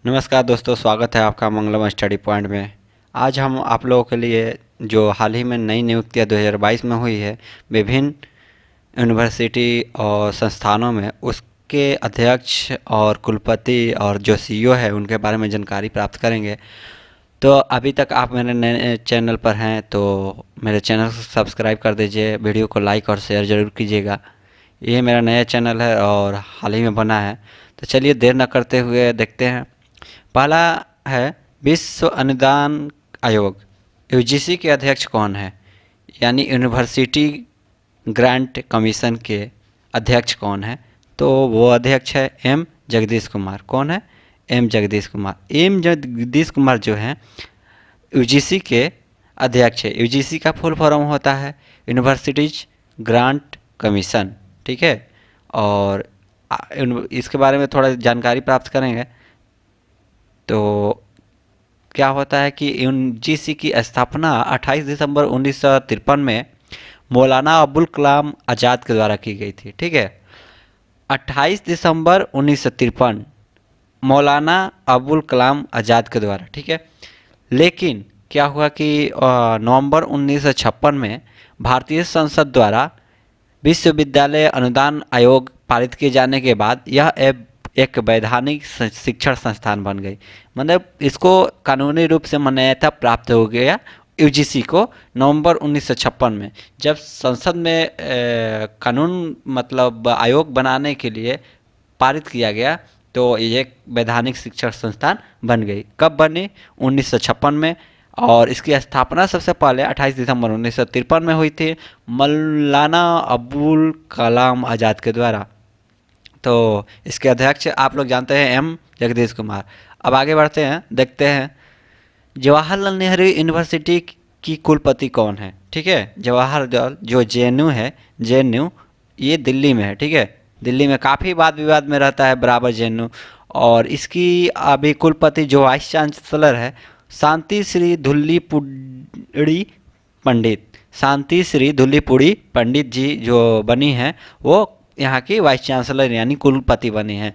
नमस्कार दोस्तों, स्वागत है आपका मंगलम स्टडी पॉइंट में। आज हम आप लोगों के लिए जो हाल ही में नई नियुक्तियां 2022 में हुई है विभिन्न यूनिवर्सिटी और संस्थानों में, उसके अध्यक्ष और कुलपति और जो सीईओ है उनके बारे में जानकारी प्राप्त करेंगे। तो अभी तक आप मेरे नए चैनल पर हैं तो मेरे चैनल को सब्सक्राइब कर दीजिए, वीडियो को लाइक और शेयर ज़रूर कीजिएगा। ये मेरा नया चैनल है और हाल ही में बना है। तो चलिए देर न करते हुए देखते हैं। पहला है विश्व अनुदान आयोग। यूजीसी के अध्यक्ष कौन है, यानी यूनिवर्सिटी ग्रांट कमीशन के अध्यक्ष कौन है? तो वो अध्यक्ष है एम जगदीश कुमार। कौन है? एम जगदीश कुमार। एम जगदीश कुमार जो हैं यूजीसी के अध्यक्ष है। यूजीसी का फुल फॉर्म होता है यूनिवर्सिटीज ग्रांट कमीशन, ठीक है। और इसके बारे में थोड़ा जानकारी प्राप्त करेंगे। तो क्या होता है कि यूजीसी की स्थापना 28 दिसंबर 1953 में मौलाना अबुल कलाम आज़ाद के द्वारा की गई थी, ठीक है। 28 दिसंबर 1953 मौलाना अबुल कलाम आज़ाद के द्वारा, ठीक है। लेकिन क्या हुआ कि नवंबर 1956 में भारतीय संसद द्वारा विश्वविद्यालय अनुदान आयोग पारित किए जाने के बाद यह एक वैधानिक शिक्षण संस्थान बन गई। मतलब इसको कानूनी रूप से मान्यता प्राप्त हो गया यूजीसी को नवंबर 1956 में, जब संसद में कानून मतलब आयोग बनाने के लिए पारित किया गया तो ये एक वैधानिक शिक्षण संस्थान बन गई। कब बनी? 1956 में। और इसकी स्थापना सबसे पहले 28 दिसंबर 1953 में हुई थी मौलाना अबुल कलाम आज़ाद के द्वारा। तो इसके अध्यक्ष आप लोग जानते हैं एम जगदीश कुमार। अब आगे बढ़ते हैं, देखते हैं जवाहरलाल नेहरू यूनिवर्सिटी की कुलपति कौन है, ठीक है। जवाहरलाल जो जेएनयू है, जेएनयू ये दिल्ली में है, ठीक है। दिल्ली में काफ़ी वाद विवाद में रहता है बराबर जेएनयू। और इसकी अभी कुलपति जो वाइस चांसलर है शांति श्री धुल्लीपुड़ी पंडित, शांति श्री धुल्लीपुड़ी पंडित जी जो बनी हैं वो यहाँ की वाइस चांसलर यानी कुलपति बनी हैं।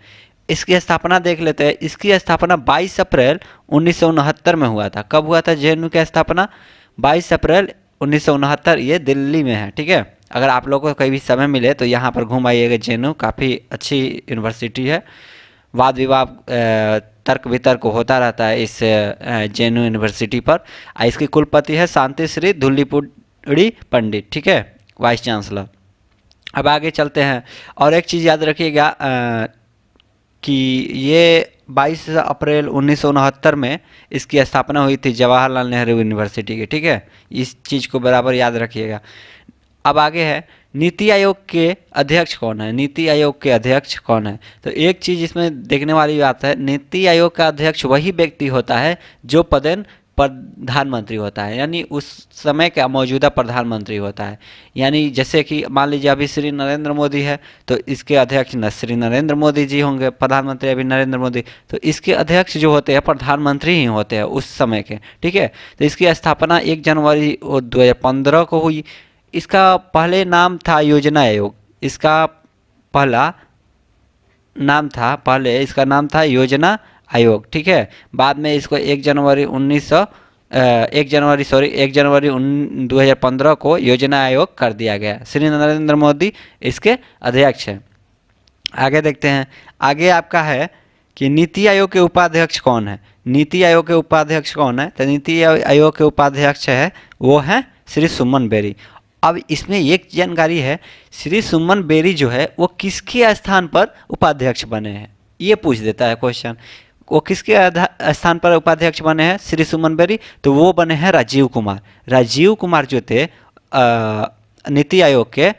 इसकी स्थापना देख लेते हैं। इसकी स्थापना 22 अप्रैल 1969 में हुआ था। कब हुआ था जेएनयू की स्थापना? 22 अप्रैल 1969। ये दिल्ली में है, ठीक है। अगर आप लोगों को कहीं भी समय मिले तो यहाँ पर घूम आइएगा। जेएनयू काफ़ी अच्छी यूनिवर्सिटी है। वाद विवाद तर्क वितर्क होता रहता है इस जेएनयू यूनिवर्सिटी पर। इसकी कुलपति है शांति श्री धुल्लीपुड़ी पंडित, ठीक है, वाइस चांसलर। अब आगे चलते हैं। और एक चीज़ याद रखिएगा कि ये 22 अप्रैल 1969 में इसकी स्थापना हुई थी जवाहरलाल नेहरू यूनिवर्सिटी की, ठीक है। इस चीज़ को बराबर याद रखिएगा। अब आगे है नीति आयोग के अध्यक्ष कौन है? नीति आयोग के अध्यक्ष कौन है? तो एक चीज़ इसमें देखने वाली बात है, नीति आयोग का अध्यक्ष वही व्यक्ति होता है जो पदेन प्रधानमंत्री होता है, यानी उस समय का मौजूदा प्रधानमंत्री होता है। यानी जैसे कि मान लीजिए अभी श्री नरेंद्र मोदी है तो इसके अध्यक्ष न श्री नरेंद्र मोदी जी होंगे, प्रधानमंत्री अभी नरेंद्र मोदी, तो इसके अध्यक्ष जो होते हैं प्रधानमंत्री ही होते हैं उस समय के, ठीक है। तो इसकी स्थापना 1 जनवरी 2015 को हुई। इसका पहले नाम था योजना आयोग। इसका पहला नाम था, पहले इसका नाम था योजना आयोग, ठीक है। बाद में इसको 1 जनवरी 2015 को योजना आयोग कर दिया गया। श्री नरेंद्र मोदी इसके अध्यक्ष हैं। आगे देखते हैं। आगे आपका है कि नीति आयोग के उपाध्यक्ष कौन है? नीति आयोग के उपाध्यक्ष कौन है? तो नीति आयोग के उपाध्यक्ष है वो है श्री सुमन बेरी। अब इसमें एक जानकारी है, श्री सुमन बेरी जो है वो किसके स्थान पर उपाध्यक्ष बने हैं, ये पूछ देता है क्वेश्चन। वो किसके स्थान पर उपाध्यक्ष बने हैं श्री सुमन बेरी? तो वो बने हैं राजीव कुमार। राजीव कुमार जो थे नीति आयोग के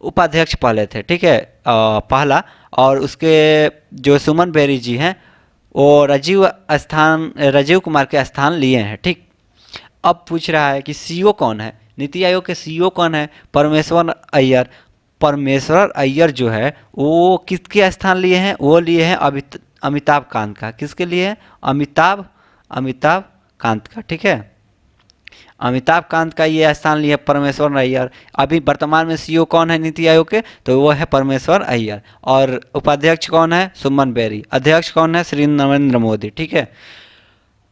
उपाध्यक्ष पहले थे, ठीक है, पहला। और उसके जो सुमन बेरी जी हैं वो राजीव कुमार के स्थान लिए हैं, ठीक। अब पूछ रहा है कि सीईओ कौन है? नीति आयोग के सीईओ कौन है? परमेश्वर अय्यर। परमेश्वर अय्यर जो है वो किसके स्थान लिए हैं? वो लिए हैं अमिताभ कांत का। किसके लिए? अमिताभ कांत का, ठीक है। अमिताभ कांत का ये स्थान लिया परमेश्वर अय्यर। अभी वर्तमान में सीईओ कौन है नीति आयोग के, तो वो है परमेश्वर अय्यर। और उपाध्यक्ष कौन है, सुमन बेरी। अध्यक्ष कौन है, श्री नरेंद्र मोदी। ठीक है,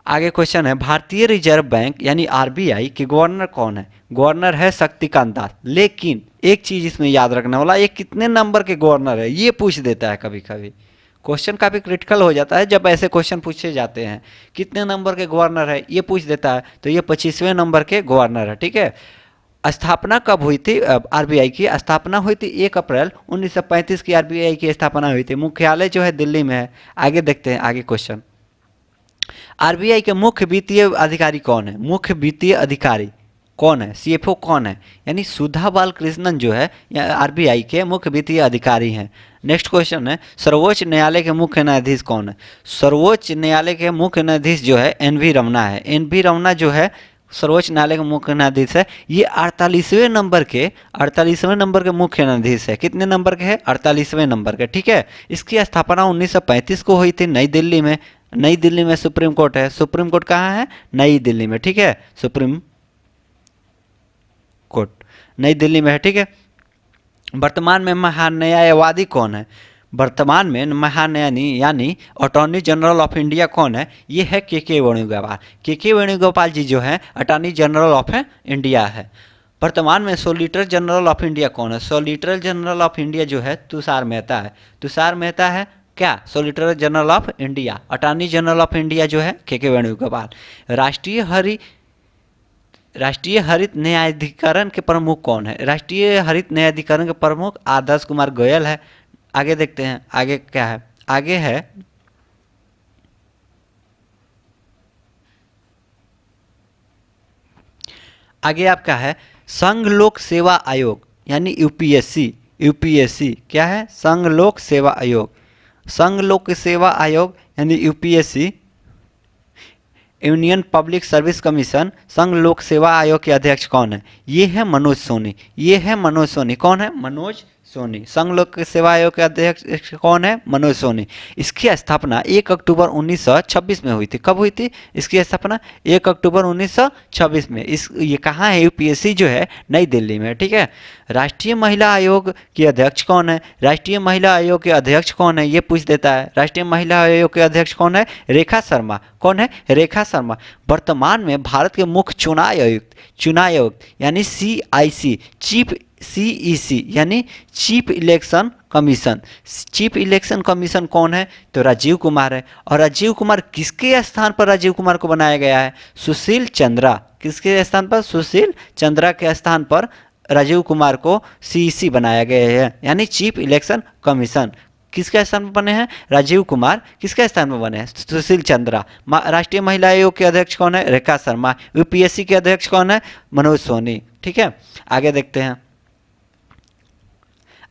आगे क्वेश्चन है, भारतीय रिजर्व बैंक यानी आरबीआई के गवर्नर कौन है। गवर्नर है शक्तिकांत दास। लेकिन एक चीज इसमें याद रखने वाला, ये कितने नंबर के गवर्नर है ये पूछ देता है कभी कभी। क्वेश्चन काफी क्रिटिकल हो जाता है जब ऐसे क्वेश्चन पूछे जाते हैं, कितने नंबर के गवर्नर है ये पूछ देता है, तो ये 25वें नंबर के गवर्नर है। ठीक है, स्थापना कब हुई थी आरबीआई की, स्थापना हुई थी 1 अप्रैल 1935 की आरबीआई की स्थापना हुई थी। मुख्यालय जो है दिल्ली में है। आगे देखते हैं आगे क्वेश्चन, आरबीआई के मुख्य वित्तीय अधिकारी कौन है। मुख्य वित्तीय अधिकारी कौन है, सीएफओ कौन है, यानी सुधा बालकृष्णन जो है आरबीआई के मुख्य वित्तीय अधिकारी हैं। नेक्स्ट क्वेश्चन है, सर्वोच्च न्यायालय के मुख्य न्यायाधीश कौन है। सर्वोच्च न्यायालय के मुख्य न्यायाधीश जो है एनवी रमना है। एनवी रमना जो है सर्वोच्च न्यायालय के मुख्य न्यायाधीश है। ये 48वें नंबर के मुख्य न्यायाधीश है। कितने नंबर के हैं, 48वें नंबर के। ठीक है, इसकी स्थापना 1935 को हुई थी नई दिल्ली में। नई दिल्ली में सुप्रीम कोर्ट है। सुप्रीम कोर्ट कहाँ है, नई दिल्ली में। ठीक है, सुप्रीम कोर्ट नई दिल्ली में है। ठीक है, वर्तमान में महान्यायवादी कौन है। वर्तमान में महान्यायनी यानी अटॉर्नी जनरल ऑफ इंडिया कौन है, ये है के वेणुगोपाल। के वेणुगोपाल जी जो है अटॉर्नी जनरल ऑफ इंडिया है। वर्तमान में सोलिटर जनरल ऑफ इंडिया कौन है। सोलिटर जनरल ऑफ इंडिया जो है तुषार मेहता है। तुषार मेहता है क्या, solicitor general of India. Attorney general of India जो है के वेणुगोपाल। राष्ट्रीय हरित न्यायाधिकरण के प्रमुख कौन है। राष्ट्रीय हरित न्यायाधिकरण के प्रमुख आदर्श कुमार गोयल है। आगे देखते हैं आगे क्या है, आगे है आगे आपका है संघ लोक सेवा आयोग यानी यूपीएससी। यूपीएससी क्या है, संघ लोक सेवा आयोग। संघ लोक सेवा आयोग यानी UPSC, union public service commission, संघ लोक सेवा आयोग के अध्यक्ष कौन है, ये है मनोज सोनी। ये है मनोज सोनी। कौन है, मनोज सोनी। संघ लोक सेवा आयोग के अध्यक्ष कौन है, मनोज सोनी। इसकी स्थापना 1 अक्टूबर 1926 में हुई थी। कब हुई थी इसकी स्थापना, 1 अक्टूबर 1926 में। ये कहाँ है, यूपीएससी जो है नई दिल्ली में। ठीक है, राष्ट्रीय महिला आयोग के अध्यक्ष कौन है। राष्ट्रीय महिला आयोग के अध्यक्ष कौन है ये पूछ देता है। राष्ट्रीय महिला आयोग के अध्यक्ष कौन है, रेखा शर्मा। कौन है, रेखा शर्मा। वर्तमान में भारत के मुख्य चुनाव आयुक्त यानी सीआईसी, चीफ सीईसी यानी chief election commission. Chief election commission कौन है, तो राजीव कुमार है। और राजीव कुमार किसके स्थान पर राजीव कुमार को बनाया गया है, सुशील चंद्रा। किसके स्थान पर, सुशील चंद्रा के स्थान पर राजीव कुमार को सीईसी बनाया गया है, यानी चीफ इलेक्शन कमीशन। किसके स्थान पर बने हैं, राजीव कुमार। किसके स्थान पर बने हैं, सुशील चंद्रा। राष्ट्रीय महिला आयोग के अध्यक्ष कौन है, रेखा शर्मा। यूपीएससी के अध्यक्ष कौन है, मनोज सोनी। ठीक है, आगे देखते हैं।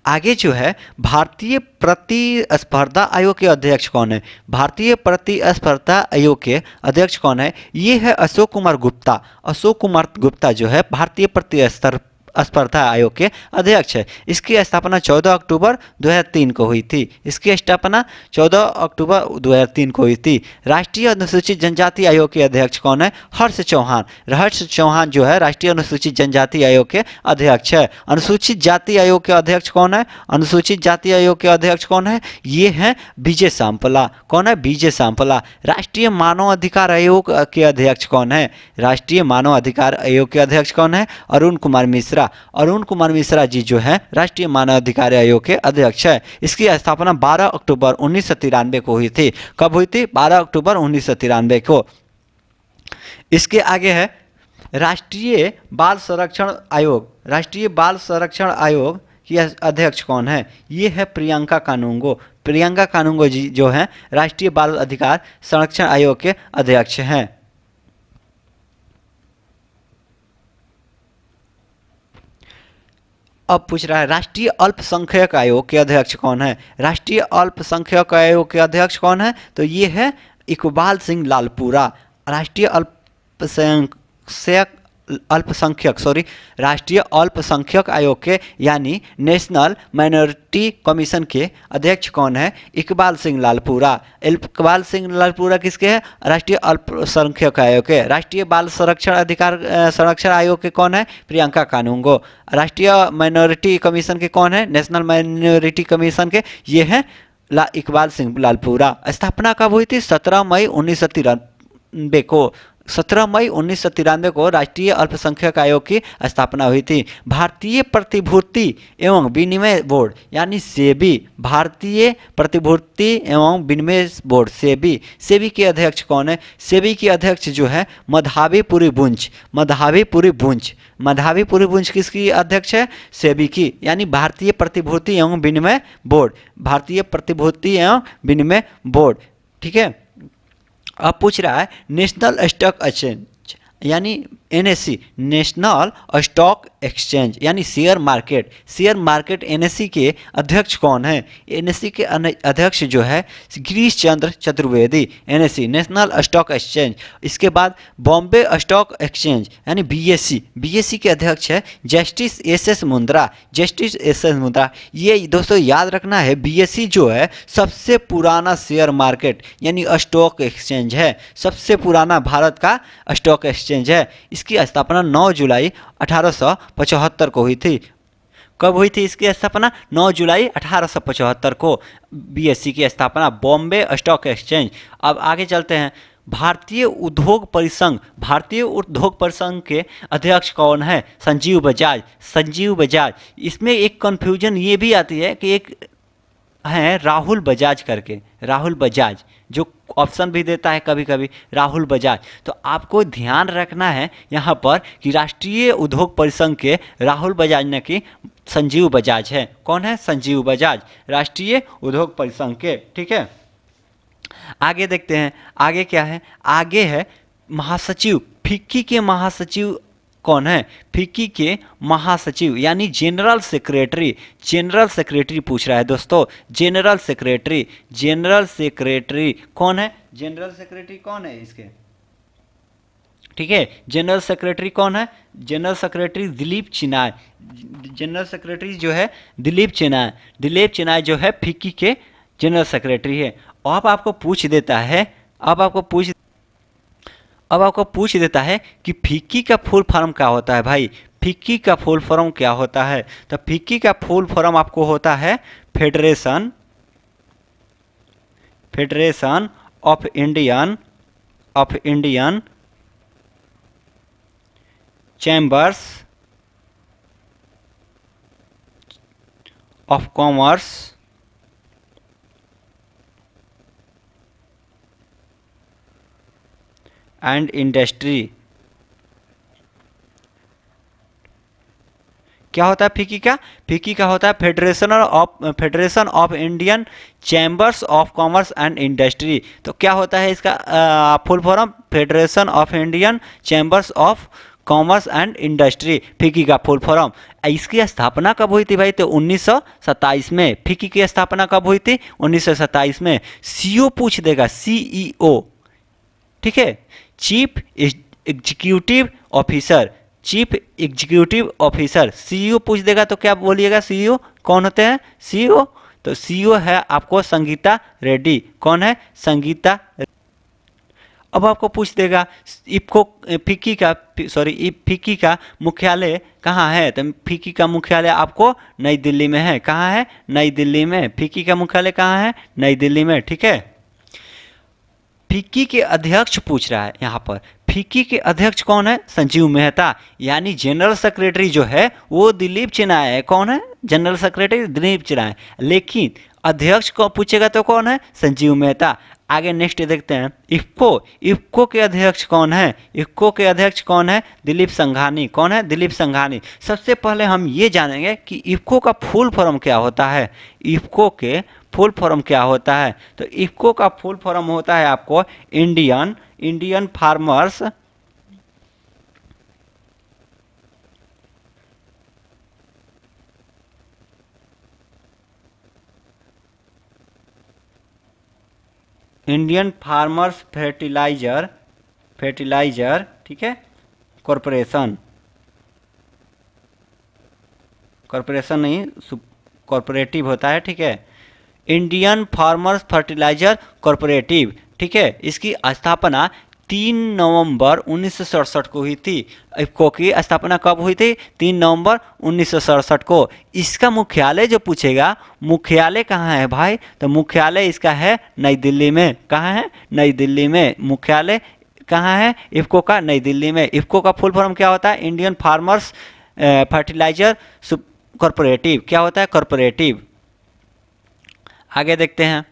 आगे जो है भारतीय प्रतिस्पर्धा आयोग के अध्यक्ष कौन है। भारतीय प्रतिस्पर्धा आयोग के अध्यक्ष कौन है, ये है अशोक कुमार गुप्ता। अशोक कुमार गुप्ता जो है भारतीय प्रतिस्पर्धा आयोग के अध्यक्ष है। इसकी स्थापना 14 अक्टूबर 2003 को हुई थी। इसकी स्थापना 14 अक्टूबर 2003 को हुई थी। राष्ट्रीय अनुसूचित जनजाति आयोग के अध्यक्ष कौन है, हर्ष चौहान। हर्ष चौहान जो है राष्ट्रीय अनुसूचित जनजाति आयोग के अध्यक्ष है। अनुसूचित जाति आयोग के अध्यक्ष कौन है, अनुसूचित जाति आयोग के अध्यक्ष कौन है, ये है विजय सांपला। कौन है, विजय सांपला। राष्ट्रीय मानव अधिकार आयोग के अध्यक्ष कौन है, राष्ट्रीय मानव अधिकार आयोग के अध्यक्ष कौन है, अरुण कुमार मिश्रा। अरुण कुमार मिश्रा जी जो है राष्ट्रीय मानव अधिकार आयोग के अध्यक्ष है। इसकी स्थापना 12 अक्टूबर 1993 को हुई थी। कब हुई थी, 12 अक्टूबर 1993 को। इसके आगे है राष्ट्रीय बाल संरक्षण आयोग। राष्ट्रीय बाल संरक्षण आयोग की अध्यक्ष कौन है, ये है प्रियंका कानूंगो। प्रियंका कानूंगो जी जो है राष्ट्रीय बाल अधिकार संरक्षण आयोग के अध्यक्ष हैं। अब पूछ रहा है राष्ट्रीय अल्पसंख्यक आयोग के अध्यक्ष कौन है। राष्ट्रीय अल्पसंख्यक आयोग के अध्यक्ष कौन है, तो ये है इकबाल सिंह लालपुरा। राष्ट्रीय अल्पसंख्यक राष्ट्रीय अल्पसंख्यक आयोग के यानी नेशनल माइनॉरिटी कमीशन के अध्यक्ष कौन है? इकबाल सिंह लालपुरा। इकबाल सिंह लालपुरा किसके हैं? राष्ट्रीय अल्पसंख्यक आयोग के। राष्ट्रीय बाल संरक्षण आयोग के कौन है? प्रियंका कानूंगो। राष्ट्रीय माइनॉरिटी कमीशन के कौन है? नेशनल माइनॉरिटी कमीशन के ये हैं इकबाल सिंह लालपुरा। स्थापना कब हुई थी? 17 मई 1993 को। 17 मई 1993 को राष्ट्रीय अल्पसंख्यक आयोग की स्थापना हुई थी। भारतीय प्रतिभूति एवं विनिमय बोर्ड यानी सेबी, भारतीय प्रतिभूति एवं विनिमय बोर्ड सेबी, सेबी के अध्यक्ष कौन है? सेबी के अध्यक्ष जो है मधावीपुरी बुंच। मधावीपुरी बुंच किसकी अध्यक्ष है? सेबी की, यानी भारतीय प्रतिभूति एवं विनिमय बोर्ड, भारतीय प्रतिभूति एवं विनिमय बोर्ड। ठीक है। अब पूछ रहा है नेशनल स्टॉक एक्सचेंज यानी एनएससी, नेशनल स्टॉक एक्सचेंज यानी शेयर मार्केट एनएससी के अध्यक्ष कौन है? एनएससी के अध्यक्ष जो है Girish Chandra Chaturvedi, NSC National Stock Exchange. इसके बाद बॉम्बे स्टॉक एक्सचेंज यानी बीएससी के अध्यक्ष है जस्टिस एस मुंद्रा। ये दोस्तों याद रखना है, बीएससी जो है सबसे पुराना शेयर मार्केट यानी स्टॉक एक्सचेंज है, सबसे पुराना भारत का स्टॉक एक्सचेंज है। इसकी स्थापना 9 जुलाई 1875 को हुई थी। कब हुई थी इसकी स्थापना? 9 जुलाई 1875 को बीएससी की स्थापना, बॉम्बे स्टॉक एक्सचेंज। अब आगे चलते हैं। भारतीय उद्योग परिसंघ के अध्यक्ष कौन है? संजीव बजाज। इसमें एक कंफ्यूजन ये भी आती है कि एक हैं राहुल बजाज जो ऑप्शन भी देता है कभी कभी, राहुल बजाज। तो आपको ध्यान रखना है यहाँ पर कि राष्ट्रीय उद्योग परिसंघ के राहुल बजाज न कि संजीव बजाज है। कौन है? संजीव बजाज, राष्ट्रीय उद्योग परिसंघ के। ठीक है। आगे देखते हैं, आगे क्या है? आगे है महासचिव। फिक्की के महासचिव कौन है? फिक्की के महासचिव यानी जनरल सेक्रेटरी पूछ रहा है दोस्तों। जनरल सेक्रेटरी कौन है? जनरल सेक्रेटरी कौन है इसके? ठीक है, जनरल सेक्रेटरी कौन है? General secretary Dilip Chinoy. General secretary जो है दिलीप चिनाय जो है फिक्की के जनरल सेक्रेटरी है। अब आपको पूछ देता है कि फिक्की का फुल फॉर्म क्या होता है भाई? फिक्की का फुल फॉर्म क्या होता है? तो फिक्की का फुल फॉर्म आपको होता है federation of Indian chambers of commerce and industry. क्या होता है फिक्की का? फिक्की का होता है federation of Indian chambers of commerce and industry. तो क्या होता है इसका full form? Federation of Indian chambers of commerce and industry, FICCI का फुल फॉर्म। इसकी स्थापना कब हुई थी भाई? तो 1927 में। फिक्की की स्थापना कब हुई थी? 1927 में। सीईओ पूछ देगा, सीईओ। ठीक है, चीफ एग्जीक्यूटिव ऑफिसर सीईओ पूछ देगा तो क्या बोलिएगा? सीईओ कौन होते हैं? सीईओ तो सीईओ है आपको संगीता रेड्डी। कौन है? संगीता। अब आपको पूछ देगा फिक्की का मुख्यालय कहाँ है? तो फिक्की का मुख्यालय आपको नई दिल्ली में है। कहाँ है? नई दिल्ली में। फिक्की का मुख्यालय कहाँ है? नई दिल्ली में। ठीक है। फिक्की के अध्यक्ष पूछ रहा है यहाँ पर। फिक्की के अध्यक्ष कौन है? संजीव मेहता, यानी जनरल सेक्रेटरी जो है वो दिलीप चिनाय है। कौन है? जनरल सेक्रेटरी दिलीप चिनाय, लेकिन अध्यक्ष को पूछेगा तो कौन है? संजीव मेहता। आगे नेक्स्ट देखते हैं। इफ्को के अध्यक्ष कौन है? इफ्को के अध्यक्ष कौन है? दिलीप संघानी। कौन है? दिलीप संघानी। सबसे पहले हम ये जानेंगे कि इफ्को का फुल फॉर्म क्या होता है। इफ्को के फुल फॉर्म क्या होता है? तो इफ्को का फुल फॉर्म होता है आपको इंडियन फार्मर्स फर्टिलाइजर, ठीक है, कॉरपोरेशन, कॉरपोरेशन नहीं कॉरपोरेटिव होता है, ठीक है। इंडियन फार्मर्स फर्टिलाइजर कॉरपोरेटिव, ठीक है। इसकी स्थापना 3 नवंबर 1967 को हुई थी। इफ़को की स्थापना कब हुई थी? 3 नवंबर 1967 को। इसका मुख्यालय जो पूछेगा, मुख्यालय कहाँ है भाई? तो मुख्यालय इसका है नई दिल्ली में। कहाँ है? नई दिल्ली में। मुख्यालय कहाँ है इफ़को का? नई दिल्ली में। इफ़को का फुल फॉर्म क्या होता है? Indian farmers fertiliser cooperative. क्या होता है? कॉरपोरेटिव। आगे देखते हैं।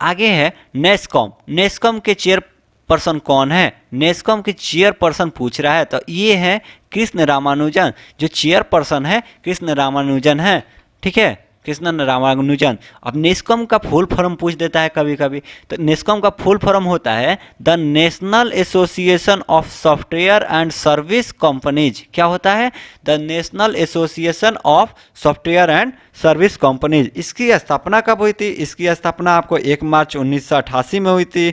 आगे है नेस्कॉम। नेस्कॉम के चेयरपर्सन कौन है? नेस्कॉम के चेयरपर्सन पूछ रहा है, तो ये है कृष्ण रामानुजन। जो चेयरपर्सन है कृष्ण रामानुजन है, ठीक है, कृष्ण रामानुजन। अब नेस्कॉम का फुल फॉर्म पूछ देता है कभी कभी, तो नेस्कॉम का फुल फॉर्म होता है the national association of software and service companies. क्या होता है? The national association of software and service companies. इसकी स्थापना कब हुई थी? इसकी स्थापना आपको 1 मार्च 1988 में हुई थी।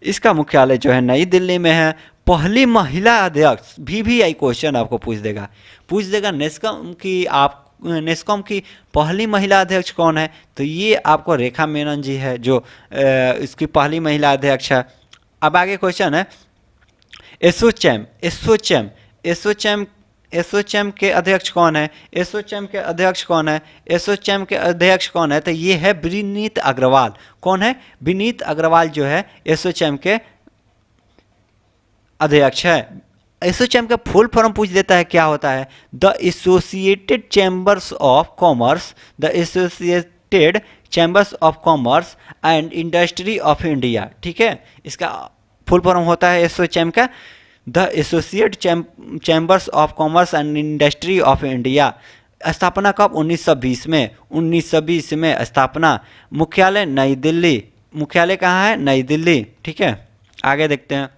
इसका मुख्यालय जो है नई दिल्ली में है। पहली महिला अध्यक्ष, VVI क्वेश्चन आपको पूछ देगा नेस्कॉम की पहली महिला अध्यक्ष कौन है? तो ये आपको रेखा मेनन जी है जो इसकी पहली महिला अध्यक्ष है। अब आगे क्वेश्चन है एसोचैम। एसोचैम एसोचैम एसोचैम के अध्यक्ष कौन है? एसोचैम के अध्यक्ष कौन है? एसोचैम के अध्यक्ष कौन है? तो ये है विनीत अग्रवाल। कौन है? विनीत अग्रवाल जो है एसोचैम के अध्यक्ष है। एसोचैम का फुल फॉर्म पूछ देता है, क्या होता है? The associated chambers of commerce, the associated chambers of commerce and industry of India, ठीक है। इसका फुल फॉर्म होता है एसोचैम का the associate chambers of commerce and industry of India. स्थापना कब? 1920 में। 1920 में स्थापना। मुख्यालय नई दिल्ली। मुख्यालय कहाँ है? नई दिल्ली, ठीक है। आगे देखते हैं।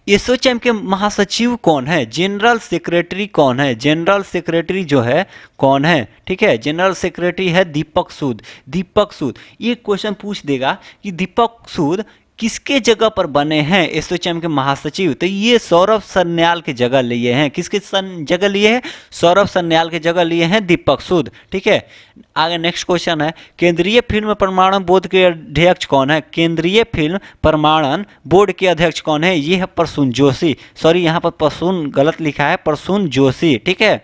एसोचैम के महासचिव कौन है? जनरल सेक्रेटरी कौन है? जनरल सेक्रेटरी जो है कौन है? ठीक है, जनरल सेक्रेटरी है दीपक सूद। दीपक सूद। ये क्वेश्चन पूछ देगा कि दीपक सूद किसके जगह पर बने हैं एसोचैम के महासचिव? तो ये सौरभ सन्याल की जगह लिए हैं। किसके जगह लिए हैं? सौरभ सन्याल की जगह लिए हैं दीपक सूद, ठीक है। आगे नेक्स्ट क्वेश्चन है केंद्रीय फिल्म प्रमाणन बोर्ड के अध्यक्ष कौन है? केंद्रीय फिल्म प्रमाणन बोर्ड के अध्यक्ष कौन है? ये है प्रसून जोशी। सॉरी, यहाँ पर प्रसून गलत लिखा है, प्रसून जोशी, ठीक है,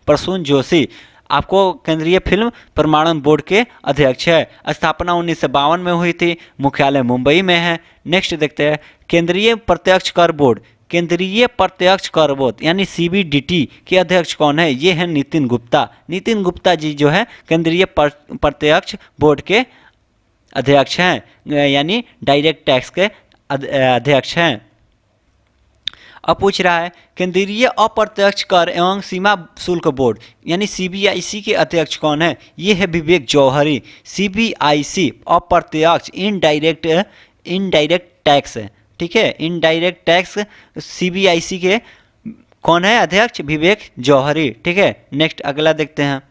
प्रसून जोशी आपको केंद्रीय फिल्म प्रमाणन बोर्ड के अध्यक्ष है। स्थापना 1952 में हुई थी। मुख्यालय मुंबई में है। नेक्स्ट देखते हैं केंद्रीय प्रत्यक्ष कर बोर्ड। केंद्रीय प्रत्यक्ष कर बोर्ड यानी CBDT के अध्यक्ष कौन है? ये है नितिन गुप्ता। नितिन गुप्ता जी जो है केंद्रीय प्रत्यक्ष बोर्ड के अध्यक्ष हैं, यानी डायरेक्ट टैक्स के अध्यक्ष हैं। अब पूछ रहा है केंद्रीय अप्रत्यक्ष कर एवं सीमा शुल्क बोर्ड यानी CBIC के अध्यक्ष कौन है? ये है विवेक जौहरी। CBIC अप्रत्यक्ष इनडायरेक्ट टैक्स है, ठीक है, इनडायरेक्ट टैक्स CBIC के कौन है अध्यक्ष? विवेक जौहरी, ठीक है। नेक्स्ट अगला देखते हैं।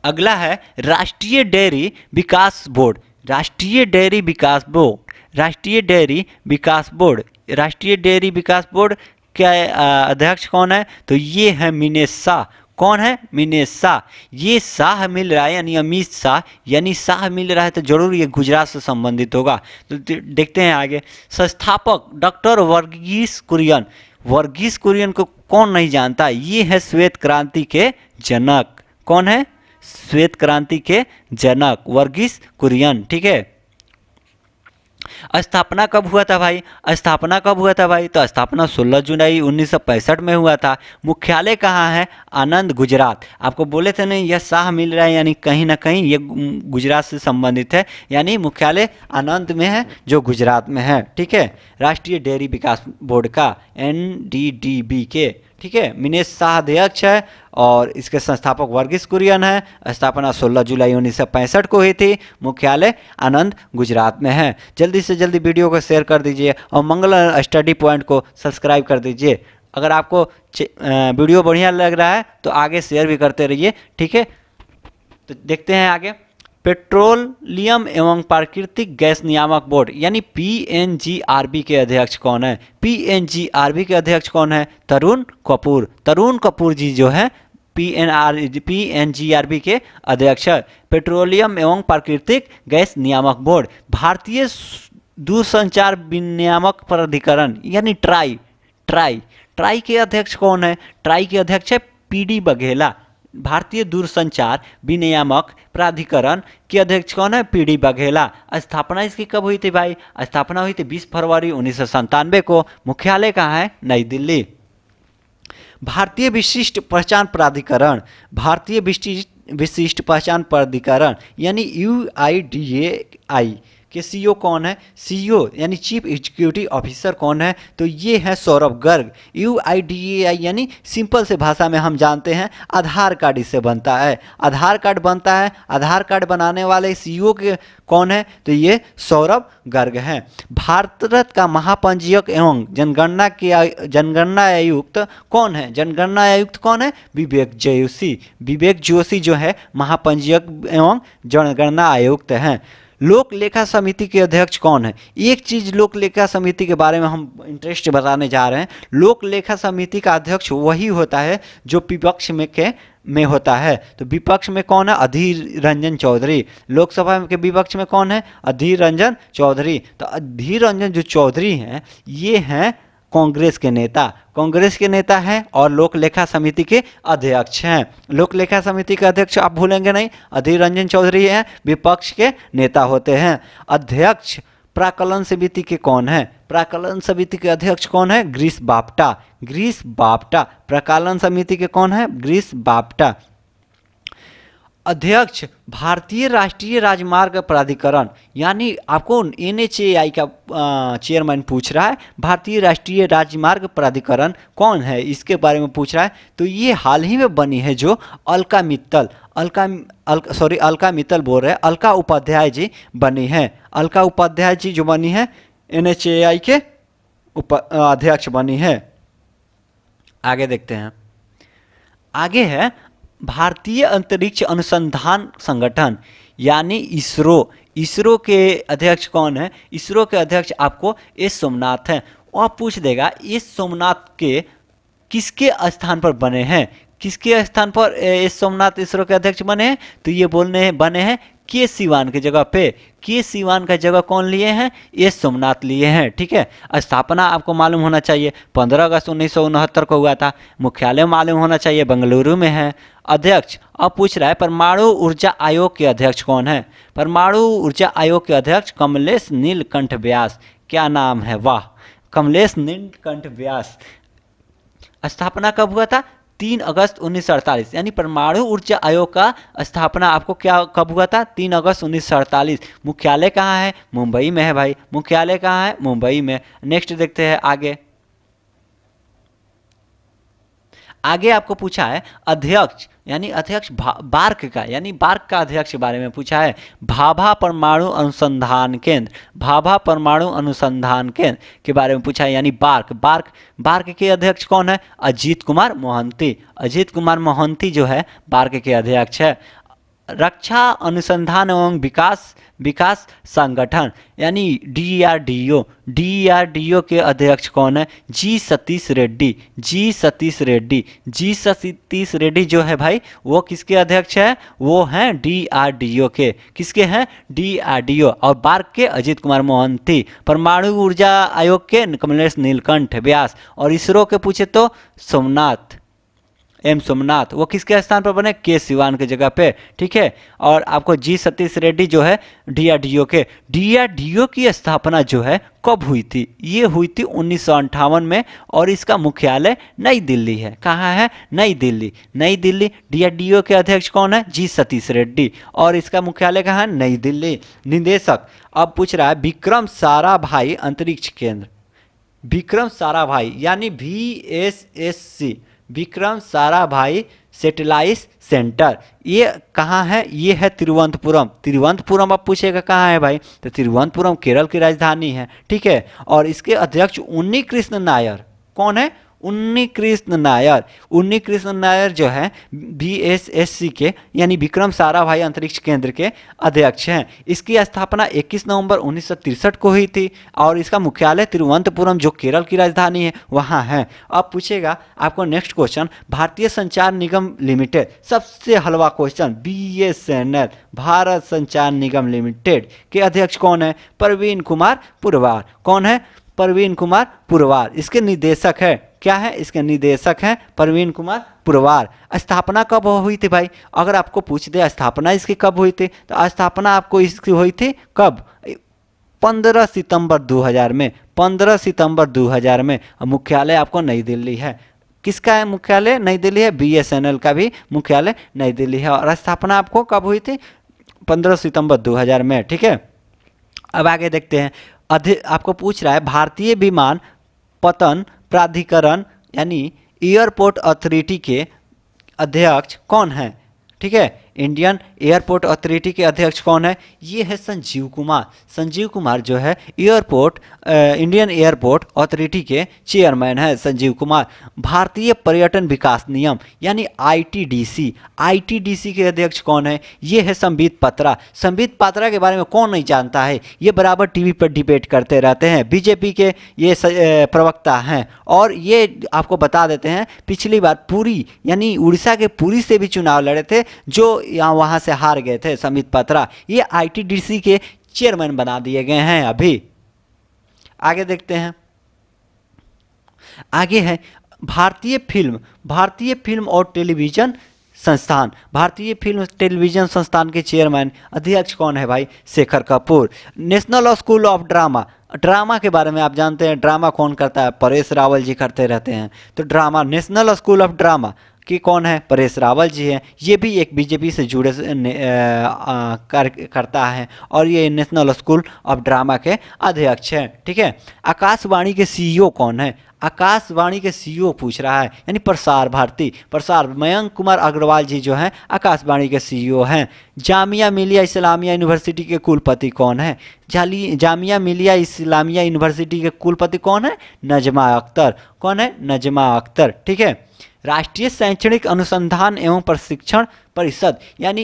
अगला है राष्ट्रीय डेयरी विकास बोर्ड। राष्ट्रीय डेयरी विकास बोर्ड। राष्ट्रीय डेयरी विकास बोर्ड। राष्ट्रीय डेयरी विकास बोर्ड का अध्यक्ष कौन है? तो ये है मिनेश शाह। कौन है? मिनेश शाह। ये शाह मिल रहा है यानी अमित शाह, यानी शाह मिल रहा है तो जरूर ये गुजरात से संबंधित होगा। तो देखते हैं आगे। संस्थापक डॉक्टर वर्गीस कुरियन। वर्गीस कुरियन को कौन नहीं जानता? ये है श्वेत क्रांति के जनक। कौन है? श्वेत क्रांति के जनक वर्गीस कुरियन, ठीक है। स्थापना कब हुआ था भाई? स्थापना कब हुआ था भाई? तो स्थापना 16 जुलाई 1965 में हुआ था। मुख्यालय कहाँ है? आनंद, गुजरात। आपको बोले थे नहीं यह शाह मिल रहा है यानी कहीं ना कहीं ये गुजरात से संबंधित है, यानी मुख्यालय आनंद में है जो गुजरात में है, ठीक है। राष्ट्रीय डेयरी विकास बोर्ड का NDDB के, ठीक है। मिनेश शाह अध्यक्ष है और इसके संस्थापक वर्गीस कुरियन है। स्थापना 16 जुलाई 1965 को हुई थी। मुख्यालय आनंद, गुजरात में है। जल्दी से जल्दी वीडियो को शेयर कर दीजिए और मंगल स्टडी पॉइंट को सब्सक्राइब कर दीजिए। अगर आपको वीडियो बढ़िया लग रहा है तो आगे शेयर भी करते रहिए, ठीक है। तो देखते हैं आगे। पेट्रोलियम एवं प्राकृतिक गैस नियामक बोर्ड यानी पीएनजीआरबी के अध्यक्ष कौन है? पीएनजीआरबी के अध्यक्ष कौन है? तरुण कपूर। तरुण कपूर जी जो है पीएनजीआरबी के अध्यक्ष है। पेट्रोलियम एवं प्राकृतिक गैस नियामक बोर्ड, भारतीय दूरसंचार विनियामक प्राधिकरण यानी ट्राई ट्राई ट्राई के अध्यक्ष कौन है? ट्राई के अध्यक्ष है पीडी बघेला। भारतीय दूरसंचार विनियामक प्राधिकरण के अध्यक्ष कौन है? पीडी बघेला। स्थापना इसकी कब हुई थी भाई? स्थापना हुई थी 20 फरवरी 1997 को। मुख्यालय कहाँ है? नई दिल्ली। भारतीय विशिष्ट पहचान प्राधिकरण, भारतीय विशिष्ट पहचान प्राधिकरण यानी यूआईडीएआई के सीईओ कौन है? सीईओ यानी चीफ एग्जीक्यूटिव ऑफिसर कौन है? तो ये है सौरभ गर्ग। यूआईडीएआई यानी सिंपल से भाषा में हम जानते हैं आधार कार्ड इससे बनता है। आधार कार्ड बनता है। आधार कार्ड बनाने वाले सीईओ के कौन है? तो ये सौरभ गर्ग हैं। भारत का महापंजीयक एवं जनगणना आयुक्त कौन है? जनगणना आयुक्त कौन है? विवेक जोशी। विवेक जोशी जो है महापंजीयक एवं जनगणना आयुक्त हैं। लोक लेखा समिति के अध्यक्ष कौन है? एक चीज लोक लेखा समिति के बारे में हम इंटरेस्ट बताने जा रहे हैं। लोक लेखा समिति का अध्यक्ष वही होता है जो विपक्ष में होता है। तो विपक्ष में कौन है? अधीर रंजन चौधरी। लोकसभा के विपक्ष में कौन है? अधीर रंजन चौधरी। तो अधीर रंजन जो चौधरी हैं ये हैं कांग्रेस के नेता। कांग्रेस के नेता हैं और लोक लेखा समिति के अध्यक्ष हैं। लोक लेखा समिति के अध्यक्ष आप भूलेंगे नहीं, अधीर रंजन चौधरी हैं, विपक्ष के नेता होते हैं। अध्यक्ष प्राक्कलन समिति के कौन है? प्राक्कलन समिति के अध्यक्ष कौन है? गिरीश बापटा। गिरीश बापटा। प्राक्कलन समिति के कौन है? गिरीश बापटा। अध्यक्ष भारतीय राष्ट्रीय राजमार्ग प्राधिकरण यानी आपको एनएचएआई का चेयरमैन पूछ रहा है। भारतीय राष्ट्रीय राजमार्ग प्राधिकरण कौन है इसके बारे में पूछ रहा है। तो ये हाल ही में बनी है जो अलका मित्तल बोल रहे हैं, अलका उपाध्याय जी बनी है। अलका उपाध्याय जी जो बनी है एनएचएआई के अध्यक्ष बनी है। आगे देखते हैं। आगे है भारतीय अंतरिक्ष अनुसंधान संगठन यानी इसरो। इसरो के अध्यक्ष कौन है? इसरो के अध्यक्ष आपको एस सोमनाथ हैं। वह पूछ देगा एस सोमनाथ के किसके स्थान पर बने हैं? किसके स्थान पर एस सोमनाथ इसरो के अध्यक्ष बने हैं? तो ये बने हैं के सिवान की जगह पे। के सिवान का जगह कौन लिए हैं? एस सोमनाथ लिए हैं। ठीक है। स्थापना आपको मालूम होना चाहिए 15 अगस्त 1969 को हुआ था। मुख्यालय मालूम होना चाहिए बेंगलुरु में है। अध्यक्ष अब पूछ रहा है परमाणु ऊर्जा आयोग के अध्यक्ष कौन है? परमाणु ऊर्जा आयोग के अध्यक्ष कमलेश नीलकंठ व्यास। क्या नाम है, वाह, कमलेश नीलकंठ व्यास। स्थापना कब हुआ था? 3 अगस्त 1948 यानी परमाणु ऊर्जा आयोग का स्थापना आपको कब हुआ था? 3 अगस्त 1948। मुख्यालय कहाँ है? मुंबई में है भाई। मुख्यालय कहाँ है? मुंबई में। नेक्स्ट देखते हैं आगे। आगे आपको पूछा है अध्यक्ष यानी अध्यक्ष बार्क का यानी बार्क का अध्यक्ष के बारे में पूछा है। भाभा परमाणु अनुसंधान केंद्र, भाभा परमाणु अनुसंधान केंद्र के बारे में पूछा है यानी बार्क के अध्यक्ष कौन है? अजीत कुमार मोहंती। अजीत कुमार मोहंती जो है बार्क के अध्यक्ष है। रक्षा अनुसंधान एवं विकास संगठन यानी डीआरडीओ। डीआरडीओ के अध्यक्ष कौन है? जी सतीश रेड्डी। जी सतीश रेड्डी जो है भाई वो किसके अध्यक्ष है? वो हैं डीआरडीओ के। किसके हैं? डीआरडीओ। और बार्क के अजीत कुमार मोहंती। परमाणु ऊर्जा आयोग के कमलेश नीलकंठ व्यास। और इसरो के पूछे तो एम सोमनाथ। वो किसके स्थान पर बने? के सिवान की जगह पे। ठीक है। और आपको जी सतीश रेड्डी जो है डीआरडीओ की स्थापना जो है कब हुई थी? ये हुई थी 1958 में और इसका मुख्यालय नई दिल्ली है। कहाँ है? नई दिल्ली। नई दिल्ली। डीआरडीओ के अध्यक्ष कौन है? जी सतीश रेड्डी। और इसका मुख्यालय कहाँ है? नई दिल्ली। निदेशक अब पूछ रहा है विक्रम साराभाई अंतरिक्ष केंद्र। विक्रम साराभाई यानी VSSC, Vikram Sarabhai satellite centre. ये कहाँ है? ये है तिरुवनंतपुरम। तिरुवनंतपुरम आप पूछेगा कहाँ है भाई? तो तिरुवनंतपुरम केरल की राजधानी है। ठीक है। और इसके अध्यक्ष उन्नी कृष्ण नायर। कौन है? उन्नी कृष्ण नायर। उन्नी कृष्ण नायर जो है VSSC के यानी विक्रम साराभाई अंतरिक्ष केंद्र के अध्यक्ष हैं। इसकी स्थापना 21 नवंबर 1963 को हुई थी और इसका मुख्यालय तिरुवनंतपुरम जो केरल की राजधानी है वहाँ है। अब पूछेगा आपको नेक्स्ट क्वेश्चन, भारतीय संचार निगम लिमिटेड, सबसे हलवा क्वेश्चन, BSNL भारत संचार निगम लिमिटेड के अध्यक्ष कौन है? प्रवीण कुमार पुरवार। कौन है? प्रवीण कुमार पुरवार। इसके निदेशक है, क्या है? इसके निदेशक हैं प्रवीण कुमार पुरवार। स्थापना कब हुई थी भाई? अगर आपको पूछ दे स्थापना इसकी कब हुई थी तो स्थापना आपको इसकी हुई थी कब? 15 सितंबर 2000 में। 15 सितंबर 2000 में। मुख्यालय आपको नई दिल्ली है। किसका है मुख्यालय? नई दिल्ली है। BSNL का भी मुख्यालय नई दिल्ली है। और स्थापना आपको कब हुई थी? 15 सितंबर 2000 में। ठीक है, अब आगे देखते हैं। आपको पूछ रहा है भारतीय विमान पतन प्राधिकरण यानी एयरपोर्ट अथॉरिटी के अध्यक्ष कौन है? ठीक है, इंडियन एयरपोर्ट अथॉरिटी के अध्यक्ष कौन है? ये है संजीव कुमार। संजीव कुमार जो है इंडियन एयरपोर्ट अथॉरिटी के चेयरमैन है संजीव कुमार। भारतीय पर्यटन विकास नियम यानी ITDC, ITDC के अध्यक्ष कौन है? ये है संबित पात्रा। संबित पात्रा के बारे में कौन नहीं जानता है? ये बराबर टीवी पर डिबेट करते रहते हैं। बीजेपी के ये प्रवक्ता हैं। और ये आपको बता देते हैं पिछली बार पुरी यानी उड़ीसा के पुरी से भी चुनाव लड़े थे जो यहाँ वहाँ से हार गए थे संबित पात्रा। ये ITDC के चेयरमैन बना दिए गए हैं अभी। आगे देखते हैं। आगे है भारतीय फिल्म और टेलीविजन संस्थान। भारतीय फिल्म टेलीविजन संस्थान के चेयरमैन अध्यक्ष कौन है भाई? Shekhar Kapoor. National school of drama के बारे में आप जानते हैं, ड्रामा कौन करता है? परेश रावल जी करते रहते हैं। तो drama national school of drama कि कौन है? परेश रावल जी हैं। ये भी एक बीजेपी से जुड़े करता है और ये नेशनल स्कूल ऑफ ड्रामा के अध्यक्ष हैं। ठीक है, आकाशवाणी के CEO कौन है? आकाशवाणी के CEO पूछ रहा है यानी प्रसार भारती। मयंक कुमार अग्रवाल जी जो हैं आकाशवाणी के CEO हैं। जामिया मिलिया इस्लामिया यूनिवर्सिटी के कुलपति कौन है? जामिया मिलिया इस्लामिया यूनिवर्सिटी के कुलपति कौन है? नजमा अख्तर। कौन है? नजमा अख्तर। ठीक है, राष्ट्रीय शैक्षणिक अनुसंधान एवं प्रशिक्षण परिषद यानी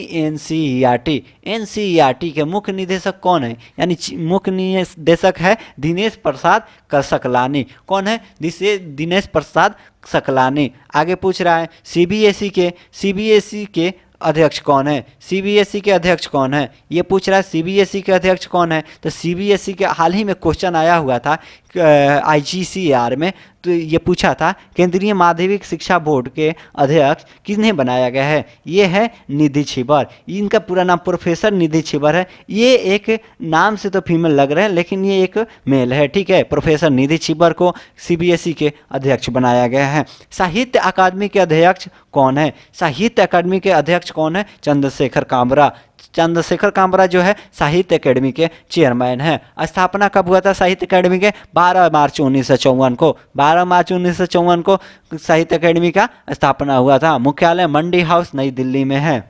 NCERT के मुख्य निदेशक कौन है? यानी मुख्य निदेशक है दिनेश प्रसाद सकलानी। कौन है? दिनेश प्रसाद सकलानी। आगे पूछ रहा है CBSE के अध्यक्ष कौन है? CBSE के अध्यक्ष कौन है? ये पूछ रहा है CBSE के अध्यक्ष कौन है? तो CBSE के हाल ही में क्वेश्चन आया हुआ था IGCAR में, तो ये पूछा था केंद्रीय माध्यमिक शिक्षा बोर्ड के अध्यक्ष किन्हें बनाया गया है? ये है निधि छिबर। इनका पूरा नाम प्रोफेसर निधि छिबर है। ये एक नाम से तो फीमेल लग रहे हैं लेकिन ये एक मेल है। ठीक है, प्रोफेसर निधि छिबर को CBSE के अध्यक्ष बनाया गया है। साहित्य अकादमी के अध्यक्ष कौन है? साहित्य अकादमी के अध्यक्ष कौन है? चंद्रशेखर कामरा। चंद्रशेखर कामरा जो है साहित्य अकेडमी के चेयरमैन हैं। स्थापना कब हुआ था साहित्य अकेडमी के? 12 मार्च 1954 को। 12 मार्च 1954 को साहित्य अकेडमी का स्थापना हुआ था। मुख्यालय मंडी हाउस नई दिल्ली में है।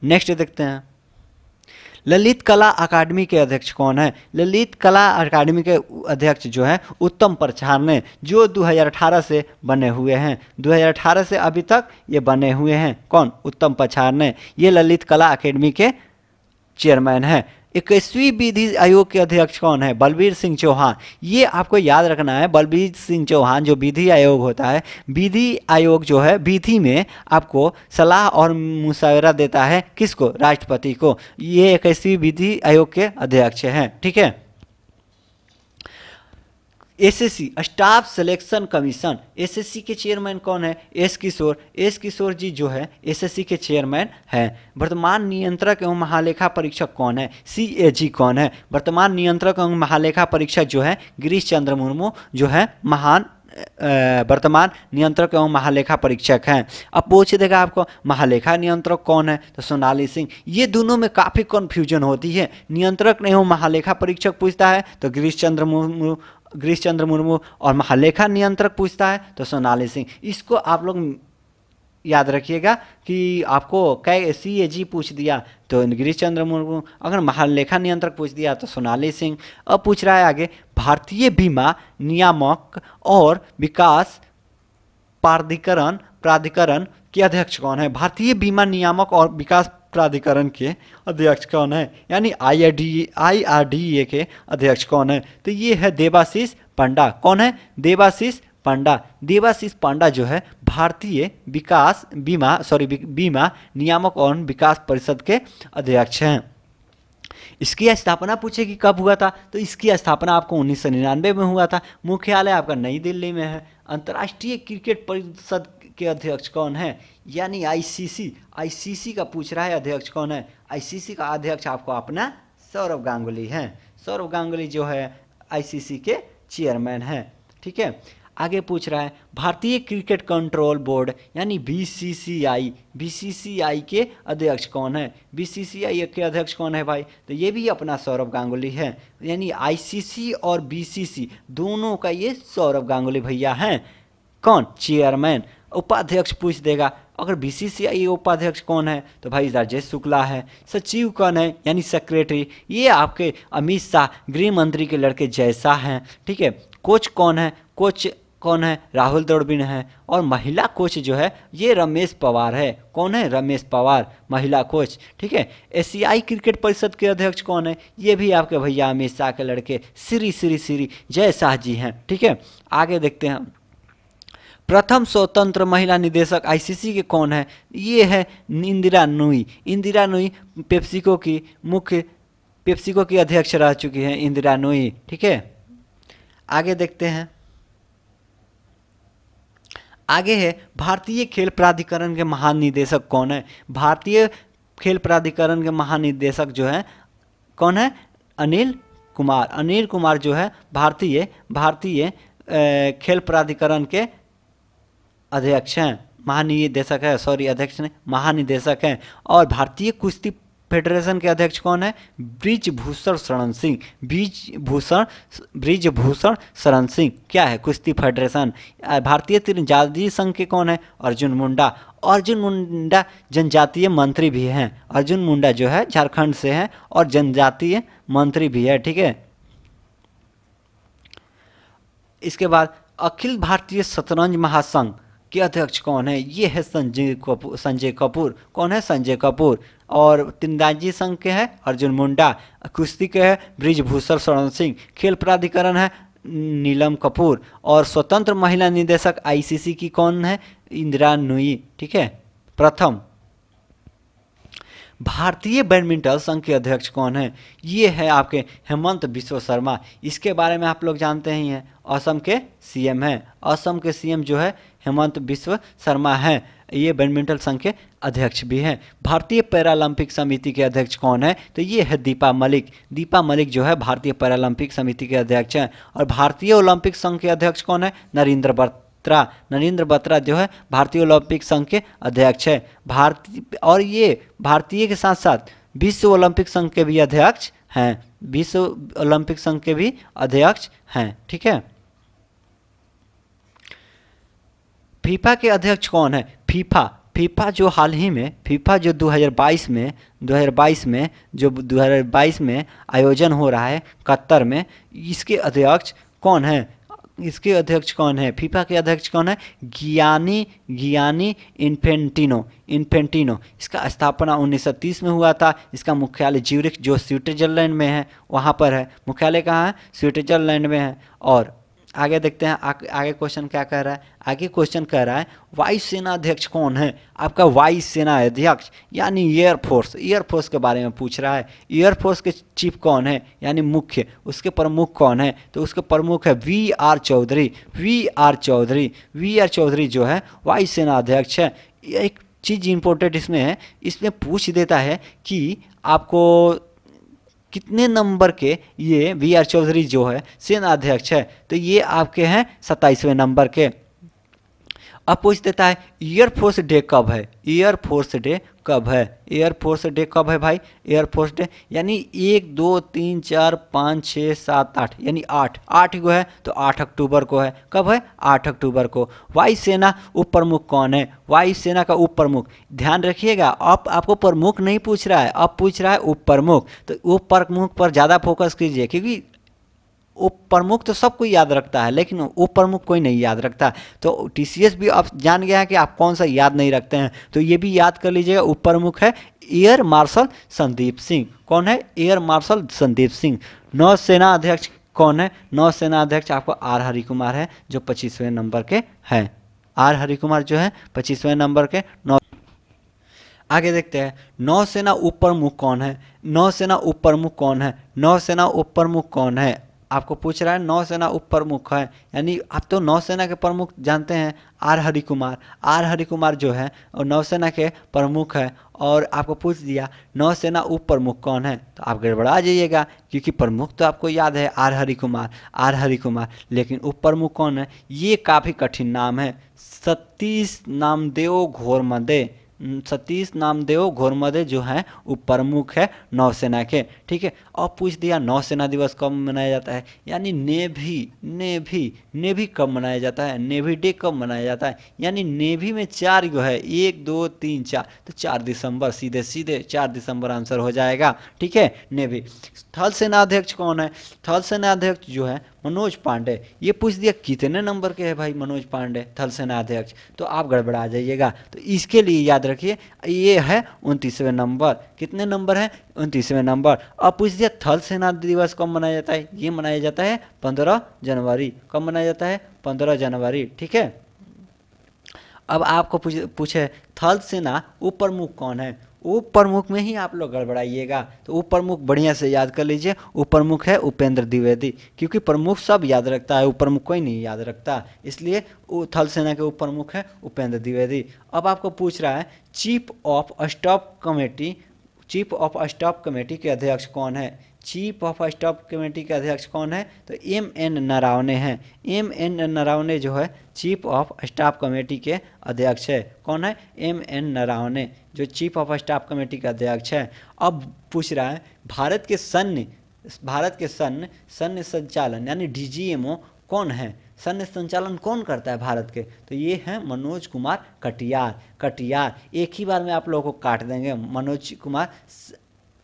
नेक्स्ट देखते हैं, ललित कला अकादमी के अध्यक्ष कौन है? ललित कला अकादमी के अध्यक्ष जो है उत्तम प्रचारने, जो 2018 से बने हुए हैं। 2018 से अभी तक ये बने हुए हैं। कौन? उत्तम प्रचारने। ये ललित कला अकादमी के चेयरमैन हैं। 21वीं विधि आयोग के अध्यक्ष कौन है? बलबीर सिंह चौहान। ये आपको याद रखना है, बलबीर सिंह चौहान जो विधि आयोग होता है, विधि आयोग जो है विधि में आपको सलाह और मुशावरा देता है। किसको? राष्ट्रपति को। ये 21वीं विधि आयोग के अध्यक्ष हैं। ठीक है, SSC staff selection commission, SSC के चेयरमैन कौन है? एस किशोर जी जो है SSC के चेयरमैन हैं। वर्तमान नियंत्रक एवं महालेखा परीक्षक कौन है? CAG कौन है? वर्तमान नियंत्रक एवं महालेखा परीक्षक जो है गिरीश चंद्र मुर्मू जो है वर्तमान नियंत्रक एवं महालेखा परीक्षक हैं। अब पूछ देगा आपको महालेखा नियंत्रक कौन है? तो सोनाली सिंह। ये दोनों में काफ़ी कन्फ्यूजन होती है। नियंत्रक एवं महालेखा परीक्षक पूछता है तो गिरीश चंद्र मुर्मू और महालेखा नियंत्रक पूछता है तो सोनाली सिंह। इसको आप लोग याद रखिएगा कि आपको CAG पूछ दिया तो गिरीश चंद्र मुर्मू, अगर महालेखा नियंत्रक पूछ दिया तो सोनाली सिंह। अब पूछ रहा है आगे, भारतीय बीमा नियामक और विकास प्राधिकरण के अध्यक्ष कौन है? भारतीय बीमा नियामक और विकास प्राधिकरण के अध्यक्ष कौन है? यानी IRDA के अध्यक्ष कौन है? तो ये है देबाशीष पंडा। कौन है? देबाशीष पंडा। देबाशीष पंडा जो है भारतीय बीमा नियामक और विकास परिषद के अध्यक्ष हैं। इसकी स्थापना पूछे कि कब हुआ था, तो इसकी स्थापना आपको 1999 में हुआ था। मुख्यालय आपका नई दिल्ली में है। अंतर्राष्ट्रीय क्रिकेट परिषद के अध्यक्ष कौन है? यानी आईसीसी का पूछ रहा है अध्यक्ष कौन है? आईसीसी का अध्यक्ष आपको अपना सौरव गांगुली है। सौरव गांगुली जो है आईसीसी के चेयरमैन हैं। ठीक है, आगे पूछ रहा है भारतीय क्रिकेट कंट्रोल बोर्ड यानी बीसीसीआई के अध्यक्ष कौन है? बीसीसीआई के अध्यक्ष कौन है भाई? तो ये भी अपना सौरव गांगुली है। यानी आईसीसी और बीसीसी दोनों का ये सौरव गांगुली भैया हैं। कौन? चेयरमैन। उपाध्यक्ष पूछ देगा, अगर बीसीसीआई उपाध्यक्ष कौन है तो भाई राजेश शुक्ला है। सचिव कौन है? यानी सेक्रेटरी, ये आपके अमित शाह गृह मंत्री के लड़के जैसा हैं। ठीक है, कोच कौन है? कोच कौन है? राहुल द्रविड़ है। और महिला कोच जो है ये रमेश पवार है। कौन है? रमेश पवार, महिला कोच। ठीक है, एशियाई क्रिकेट परिषद के अध्यक्ष कौन है? ये भी आपके भैया अमित शाह के लड़के श्री जय शाह जी हैं। ठीक है, आगे देखते हैं। प्रथम स्वतंत्र महिला निदेशक आईसीसी के कौन है? ये है इंदिरा नूई। इंदिरा नूई पेप्सिको की अध्यक्ष रह चुकी हैं इंदिरा नूई। ठीक है, आगे देखते हैं। आगे है भारतीय खेल प्राधिकरण के महानिदेशक कौन है? भारतीय खेल प्राधिकरण के महानिदेशक जो है कौन है? अनिल कुमार। अनिल कुमार जो है भारतीय खेल प्राधिकरण के अध्यक्ष हैं, महानिदेशक है, सॉरी अध्यक्ष नहीं, महानिदेशक हैं। और भारतीय कुश्ती फेडरेशन के अध्यक्ष कौन है? ब्रिजभूषण शरण सिंह। ब्रिजभूषण शरण सिंह क्या है? कुश्ती फेडरेशन। भारतीय तीरंदाजी संघ के कौन है? अर्जुन मुंडा। अर्जुन मुंडा जनजातीय मंत्री भी हैं। अर्जुन मुंडा जो है झारखंड से हैं और जनजातीय मंत्री भी है। ठीक है, इसके बाद अखिल भारतीय शतरंज महासंघ के अध्यक्ष कौन है? ये है संजय कपूर। कौन है? संजय कपूर। और तीरंदाजी संघ के हैं अर्जुन मुंडा। कुश्ती के हैं ब्रिजभूषण शरण सिंह। खेल प्राधिकरण है नीलम कपूर। और स्वतंत्र महिला निदेशक आईसीसी की कौन है? इंदिरा नूई। ठीक है, प्रथम। भारतीय बैडमिंटन संघ के अध्यक्ष कौन है? ये है आपके हेमंत बिश्व शर्मा। इसके बारे में आप लोग जानते ही हैं, असम के सीएम हैं। असम के सीएम जो है हेमंत बिश्व शर्मा हैं। ये बैडमिंटन संघ के अध्यक्ष भी हैं। भारतीय पैरालंपिक समिति के अध्यक्ष कौन है? तो ये है दीपा मलिक। दीपा मलिक जो है भारतीय पैरालंपिक समिति के अध्यक्ष हैं। और भारतीय ओलंपिक संघ के अध्यक्ष कौन है? नरेंद्र बत्रा जो है भारतीय ओलंपिक संघ के अध्यक्ष है। और ये भारतीय के साथ साथ विश्व ओलंपिक संघ के भी अध्यक्ष हैं। विश्व ओलंपिक संघ के भी अध्यक्ष हैं। ठीक है, फीफा के अध्यक्ष कौन है? फीफा जो हाल ही में फीफा जो 2022 में आयोजन हो रहा है कतर में, इसके अध्यक्ष कौन है? फीफा के अध्यक्ष कौन है? Gianni Infantino. इसका स्थापना 1930 में हुआ था। इसका मुख्यालय ज्यूरिख जो स्विट्जरलैंड में है वहाँ पर है। मुख्यालय कहाँ है? स्विट्जरलैंड में है। और आगे देखते हैं आगे क्वेश्चन क्या कह रहा है। आगे क्वेश्चन कह रहा है वायुसेना अध्यक्ष कौन है? आपका वायुसेना अध्यक्ष यानी एयरफोर्स के बारे में पूछ रहा है। एयरफोर्स के चीफ कौन है? यानी मुख्य, उसके प्रमुख कौन है? तो उसके प्रमुख है वी आर चौधरी जो है वायुसेना अध्यक्ष है। एक चीज़ इंपॉर्टेंट इसमें है, इसमें पूछ देता है कि आपको कितने नंबर के ये वी.आर. चौधरी जो है सेना अध्यक्ष है? तो ये आपके हैं 27वें नंबर के। अब पूछ देता है एयरफोर्स डे कब है, एयरफोर्स डे कब है, एयरफोर्स डे कब है भाई, एयरफोर्स डे यानी 1 2 3 4 5 6 7 8 यानी 8 को है तो 8 अक्टूबर को है। कब है? 8 अक्टूबर को। वायुसेना उप प्रमुख कौन है? वायुसेना का उप प्रमुख, ध्यान रखिएगा अब आपको प्रमुख नहीं पूछ रहा है, अब पूछ रहा है उप प्रमुख, तो उप प्रमुख पर ज़्यादा फोकस कीजिए, क्योंकि उप प्रमुख तो सब कोई याद रखता है लेकिन उप प्रमुख कोई नहीं याद रखता। तो टीसीएस भी अब जान गया है कि आप कौन सा याद नहीं रखते हैं, तो ये भी याद कर लीजिएगा। उप प्रमुख है एयर मार्शल संदीप सिंह। कौन है? Air marshal Sandeep Singh. नौसेना अध्यक्ष कौन है? नौसेना अध्यक्ष आपको आर हरिकुमार है, जो 25वें नंबर के हैं। आर हरिकुमार जो है 25वें नंबर के नौ। आगे देखते हैं नौसेना उप प्रमुख कौन है, नौसेना उप प्रमुख कौन है, नौसेना उप प्रमुख कौन है? आपको पूछ रहा है नौसेना उप प्रमुख है, यानी आप तो नौसेना के प्रमुख जानते हैं आर हरिकुमार। आर हरिकुमार जो है और नौसेना के प्रमुख है, और आपको पूछ दिया नौसेना उप प्रमुख कौन है, तो आप गड़बड़ा जाइएगा, क्योंकि प्रमुख तो आपको याद है आर हरिकुमार, आर हरिकुमार, लेकिन उप प्रमुख कौन है ये काफ़ी कठिन नाम है। सतीश नामदेव घोरमदे, सतीश नामदेव घोरमदे जो हैं वो प्रमुख है नौसेना के। ठीक है, और पूछ दिया नौसेना दिवस कब मनाया जाता है, यानी नेवी, नेवी, नेवी कब मनाया जाता है, नेवी डे कब मनाया जाता है, यानी नेवी में 4 जो है 1 2 3 4, तो 4 दिसंबर, सीधे सीधे 4 दिसंबर आंसर हो जाएगा। ठीक है, नेवी। थल सेनाध्यक्ष कौन है? थल सेनाध्यक्ष जो है मनोज पांडे। ये पूछ दिया कितने नंबर के है भाई मनोज पांडे थल सेनाध्यक्ष, तो आप गड़बड़ा जाइएगा। तो इसके लिए याद रखिए ये है 29वें नंबर। कितने नंबर है? 29वें नंबर। अब पूछ दिया थल सेना दिवस कब मनाया जाता है, ये मनाया जाता है 15 जनवरी। कब मनाया जाता है? 15 जनवरी। ठीक है, अब आपको पूछे थल सेना उप प्रमुख कौन है, उप प्रमुख में ही आप लोग गड़बड़ाइएगा, तो उप प्रमुख बढ़िया से याद कर लीजिए। उप प्रमुख है उपेंद्र द्विवेदी, क्योंकि प्रमुख सब याद रखता है, उप प्रमुख कोई नहीं याद रखता, इसलिए थल सेना के उप प्रमुख है उपेंद्र द्विवेदी। अब आपको पूछ रहा है chief of staff committee, chief of staff committee के अध्यक्ष कौन है, चीफ ऑफ स्टाफ कमेटी के अध्यक्ष कौन है, तो एम एन नरावने हैं। एम एन नरावने जो है चीफ ऑफ स्टाफ कमेटी के अध्यक्ष है। कौन है? एम एन नरावने, जो चीफ ऑफ स्टाफ कमेटी का अध्यक्ष है। अब पूछ रहा है भारत के सैन्य सैन्य संचालन यानी डीजीएमओ कौन है, सैन्य संचालन कौन करता है भारत के, तो ये है मनोज कुमार कटियार। कटियार एक ही बार में आप लोगों को काट देंगे,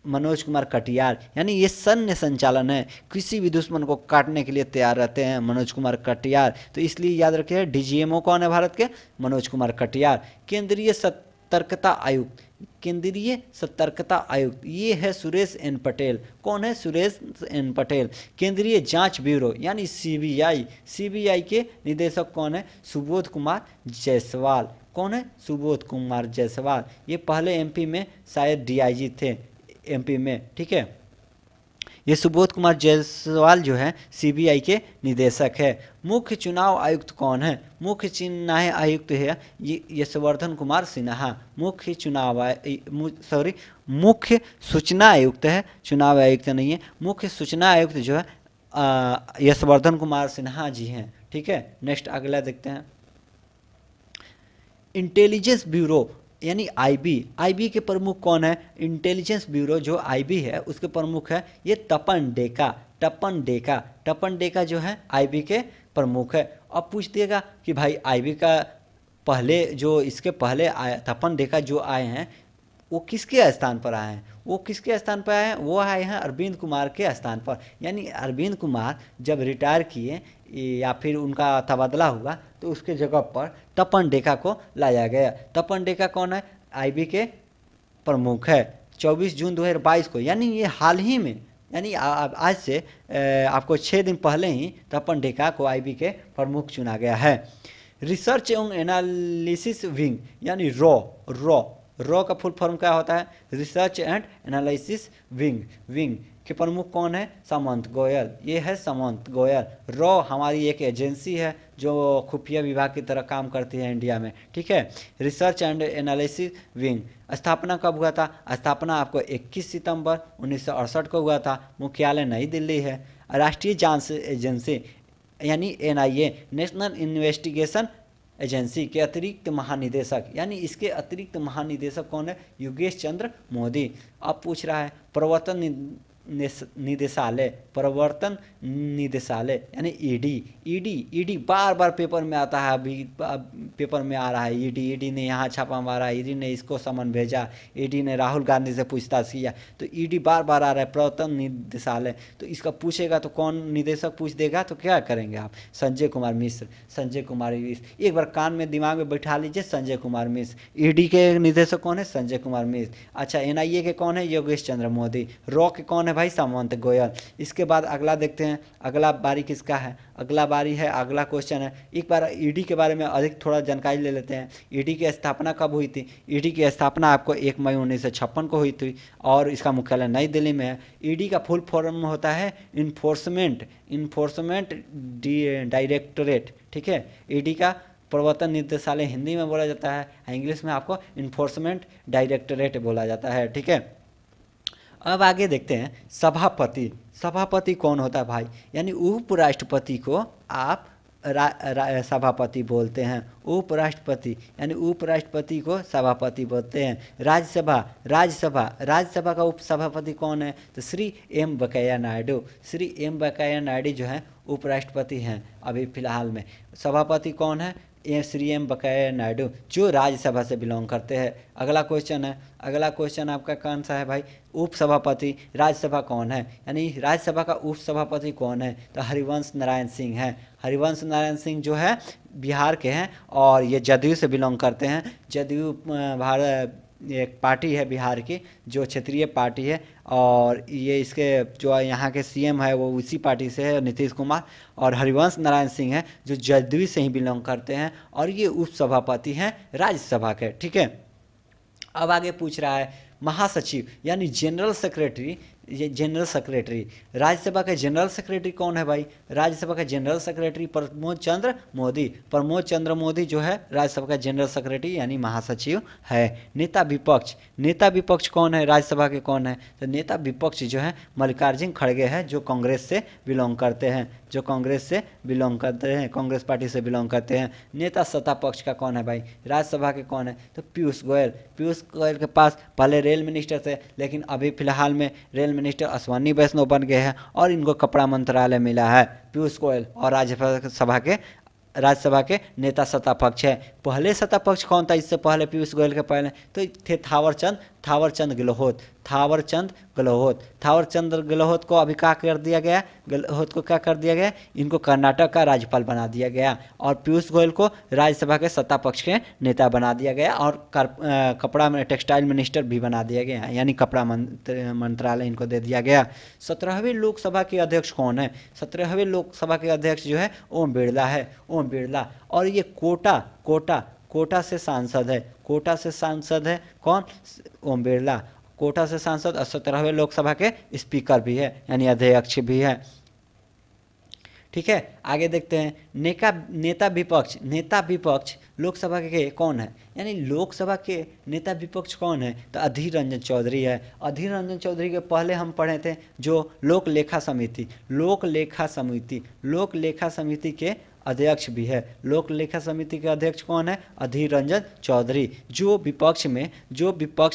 मनोज कुमार कटियार, यानी ये सैन्य संचालन है, किसी भी दुश्मन को काटने के लिए तैयार रहते हैं मनोज कुमार कटियार। तो इसलिए याद रखिए डीजीएमओ कौन है भारत के, मनोज कुमार कटियार। केंद्रीय सतर्कता आयुक्त, केंद्रीय सतर्कता आयुक्त ये है सुरेश एन पटेल। कौन है? सुरेश एन पटेल। केंद्रीय जांच ब्यूरो यानी सीबीआई, सीबीआई के निदेशक कौन है? सुबोध कुमार जायसवाल। कौन है? सुबोध कुमार जायसवाल। ये पहले एमपी में शायद डीआईजी थे एमपी में। ठीक है, ये सुबोध कुमार जायसवाल जो है सीबीआई के निदेशक है। मुख्य चुनाव आयुक्त कौन है? मुख्य चुनाव आयुक्त है ये यशवर्धन कुमार सिन्हा। मुख्य मुख्य सूचना आयुक्त है, चुनाव आयुक्त नहीं है। मुख्य सूचना आयुक्त जो है यशवर्धन कुमार सिन्हा जी हैं। ठीक है, नेक्स्ट अगला देखते हैं। इंटेलिजेंस ब्यूरो यानी आईबी, आईबी के प्रमुख कौन है? इंटेलिजेंस ब्यूरो जो आईबी है उसके प्रमुख है ये तपन डेका। तपन डेका, तपन डेका जो है आईबी के प्रमुख है। अब पूछ देगा कि भाई आईबी का पहले जो इसके पहले तपन डेका जो आए हैं वो किसके स्थान पर आए हैं, वो किसके स्थान पर आए हैं? वो आए हैं अरविंद कुमार के स्थान पर। यानी अरविंद कुमार जब रिटायर किए या फिर उनका तबादला हुआ तो उसके जगह पर तपन डेका को लाया गया। तपन डेका कौन है? आईबी के प्रमुख है। 24 जून 2022 को, यानी ये हाल ही में, यानी आज से आपको 6 दिन पहले ही तपन डेका को आईबी के प्रमुख चुना गया है। रिसर्च एवं एनालिसिस विंग यानी रॉ का फुल फॉर्म क्या होता है? Research and analysis wing. Wing के प्रमुख कौन है? सामंत गोयल। ये है सामंत गोयल। रॉ हमारी एक एजेंसी है जो खुफिया विभाग की तरह काम करती है इंडिया में। ठीक है, रिसर्च एंड एनालिसिस विंग। स्थापना कब हुआ था? स्थापना आपको 21 सितंबर 1968 को हुआ था। मुख्यालय नई दिल्ली है। राष्ट्रीय जांच एजेंसी यानी एनआईए, नेशनल इन्वेस्टिगेशन एजेंसी के अतिरिक्त महानिदेशक, यानी इसके अतिरिक्त महानिदेशक कौन है? योगेश चंद्र मोदी। अब पूछ रहा है प्रवर्तन निदेशालय, प्रवर्तन निदेशालय यानी ईडी। ईडी बार बार पेपर में आता है, अभी पेपर में आ रहा है ईडी ने यहाँ छापा मारा, ईडी ने इसको समन भेजा, ईडी ने राहुल गांधी से पूछताछ किया, तो ईडी बार बार आ रहा है प्रवर्तन निदेशालय। तो इसका पूछेगा तो कौन निदेशक पूछ देगा, तो क्या करेंगे आप? संजय कुमार मिश्र। संजय कुमार मिश्र, एक बार कान में दिमाग में बैठा लीजिए, संजय कुमार मिश्र। ईडी के निदेशक कौन है? संजय कुमार मिश्र। अच्छा, एनआईए के कौन है? योगेश चंद्र मोदी। रॉ के कौन है भाई? सामंत गोयल। इसके बाद अगला देखते हैं, अगला बारी किसका है? अगला बारी है, अगला क्वेश्चन है। एक बार ईडी के बारे में अधिक थोड़ा जानकारी ले लेते हैं। ईडी की स्थापना कब हुई थी? ईडी की स्थापना आपको 1 मई 1956 को हुई थी और इसका मुख्यालय नई दिल्ली में है। ईडी का फुल फॉर्म होता है इन्फोर्समेंट डायरेक्टोरेट। ठीक है, ईडी का प्रवर्तन निदेशालय हिंदी में बोला जाता है, इंग्लिश में आपको इन्फोर्समेंट डायरेक्टोरेट बोला जाता है। ठीक है, अब आगे देखते हैं सभापति। सभापति कौन होता है भाई? यानी उपराष्ट्रपति को आप सभापति बोलते हैं। उपराष्ट्रपति यानी उपराष्ट्रपति को सभापति बोलते हैं। राज्यसभा का उपसभापति कौन है? तो श्री एम वेंकैया नायडू। श्री एम वेंकैया नायडू जो है उपराष्ट्रपति हैं अभी फिलहाल में। सभापति कौन है? श्री एम वेंकैया नायडू, जो राज्यसभा से बिलोंग करते हैं। अगला क्वेश्चन है, अगला क्वेश्चन आपका कौन सा है भाई? उपसभापति। राज्यसभा कौन है, यानी राज्यसभा का उपसभापति कौन है? तो हरिवंश नारायण सिंह है। हरिवंश नारायण सिंह जो है बिहार के हैं और ये जदयू से बिलोंग करते हैं। जदयू भारत एक पार्टी है बिहार की, जो क्षेत्रीय पार्टी है, और ये इसके जो यहाँ के सीएम है वो उसी पार्टी से है, नीतीश कुमार। और हरिवंश नारायण सिंह है जो जदयू से ही बिलोंग करते हैं और ये उपसभापति हैं राज्यसभा के। ठीक है, अब आगे पूछ रहा है महासचिव यानी जनरल सेक्रेटरी। ये जनरल सेक्रेटरी, राज्यसभा के जनरल सेक्रेटरी कौन है भाई? राज्यसभा का जनरल सेक्रेटरी प्रमोद चंद्र मोदी। प्रमोद चंद्र मोदी जो है राज्यसभा का जनरल सेक्रेटरी यानी महासचिव है। नेता विपक्ष, नेता विपक्ष कौन है? राज्यसभा के कौन है? तो नेता विपक्ष जो है मल्लिकार्जुन खड़गे है, जो कांग्रेस से बिलोंग करते हैं, जो कांग्रेस से बिलोंग करते हैं, कांग्रेस पार्टी से बिलोंग करते हैं। नेता सत्ता पक्ष का कौन है भाई? राज्यसभा के कौन है? तो पीयूष गोयल। पीयूष गोयल के पास पहले रेल मिनिस्टर थे, लेकिन अभी फिलहाल में रेल मिनिस्टर अश्विनी वैष्णव बन गए हैं और इनको कपड़ा मंत्रालय मिला है। पीयूष गोयल और राज्यसभा के नेता सत्ता पक्ष है। पहले सत्ता पक्ष कौन था इससे पहले पीयूष गोयल के पहले? तो थे थावरचंद गहलोत को अभी क्या कर दिया गया? गहलोत को क्या कर दिया गया? इनको कर्नाटक का राज्यपाल बना दिया गया और पीयूष गोयल को राज्यसभा के सत्ता पक्ष के नेता बना दिया गया और कपड़ा में टेक्सटाइल मिनिस्टर भी बना दिया गया, यानी कपड़ा मंत्रालय इनको दे दिया गया। 17वीं लोकसभा के अध्यक्ष कौन है? 17वीं लोकसभा के अध्यक्ष जो है ओम बिरला है, ओम बिरला। और ये कोटा से सांसद है, कोटा से सांसद है कौन? ओम बिरला। कोटा से सांसद और 17वें लोकसभा के स्पीकर भी है, यानी अध्यक्ष भी है। ठीक है, आगे देखते हैं नेता विपक्ष लोकसभा के कौन है? यानी लोकसभा के नेता विपक्ष कौन है? तो अधीर रंजन चौधरी है। अधीर रंजन चौधरी के पहले हम पढ़े थे जो लोक लेखा समिति के अध्यक्ष भी है। लोक लेखा समिति के अध्यक्ष कौन है? अधीर रंजन चौधरी, जो विपक्ष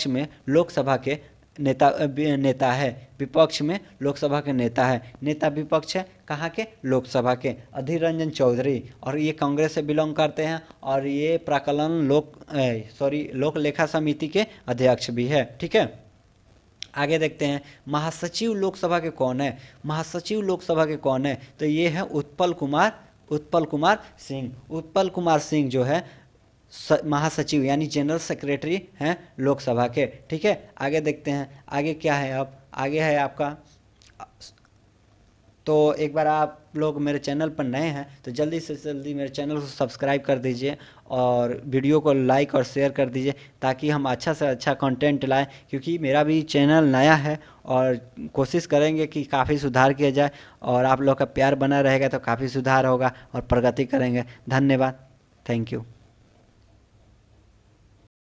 में लोकसभा के नेता है, विपक्ष में लोकसभा के नेता है। नेता विपक्ष है कहाँ के? लोकसभा के, अधीर रंजन चौधरी। और ये कांग्रेस से बिलोंग करते हैं और ये प्राक्कलन लोक लेखा समिति के अध्यक्ष भी है। ठीक है, आगे देखते हैं महासचिव लोकसभा के कौन है? महासचिव लोकसभा के कौन है? तो ये है उत्पल कुमार सिंह जो है महासचिव यानी जनरल सेक्रेटरी हैं लोकसभा के। ठीक है, आगे देखते हैं आगे क्या है। अब आगे है आपका, तो एक बार आप लोग मेरे चैनल पर नए हैं तो जल्दी से जल्दी मेरे चैनल को सब्सक्राइब कर दीजिए और वीडियो को लाइक और शेयर कर दीजिए ताकि हम अच्छा से अच्छा कंटेंट लाएं, क्योंकि मेरा भी चैनल नया है और कोशिश करेंगे कि काफ़ी सुधार किया जाए और आप लोग का प्यार बना रहेगा तो काफ़ी सुधार होगा और प्रगति करेंगे। धन्यवाद, थैंक यू।